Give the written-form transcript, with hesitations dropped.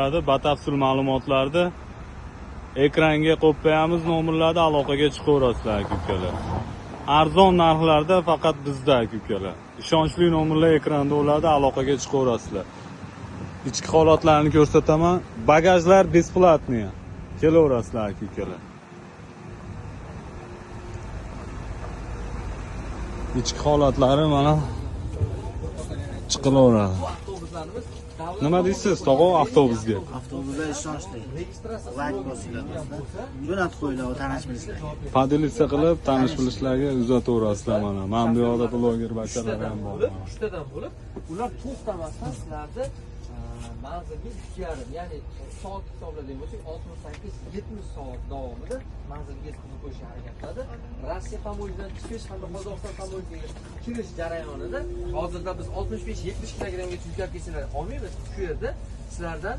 bo'ladi. Batafsil ma'lumotlarni ekranga qo'yib qo'yamiz, nomerlarda aloqaga chiqaverasizlar aka-ukalar. Arzon narxlarda faqat bizda aka-ukalar. Ishonchli nomerlar ekranda bo'ladi, aloqaga chiqaverasizlar. Ichki holatlarini ko'rsataman. Bagajlar besplatniy. Kelaverasizlar aka-ukalar. Ichki holatlari mana chiqilaveradi. Nima deysiz, tog'a avtobusga? Avtobuslar ishonchli. Like bosiladi. Jo'natib qo'yiladi tanish bilishlarga. Podelitsiya qilib, tanish bilishlarga uzataverasizlar mana. Mana bu yoqda bloger bachchalar ham bor. Uchtadan bo'lib, ular to'xtamasdan sizlarni manzilga 3,5, ya'ni soat hisoblagan bo'lsak 68-70 soat davomida manzilga yetkazib qo'yishga harakat qiladi. Rossiya pamojidan chiqish hamda Qozog'iston pamojiga kirish jarayonida hozirda biz 65-70 kilogrammgacha yuk olmaymiz. Shu yerda sizlardan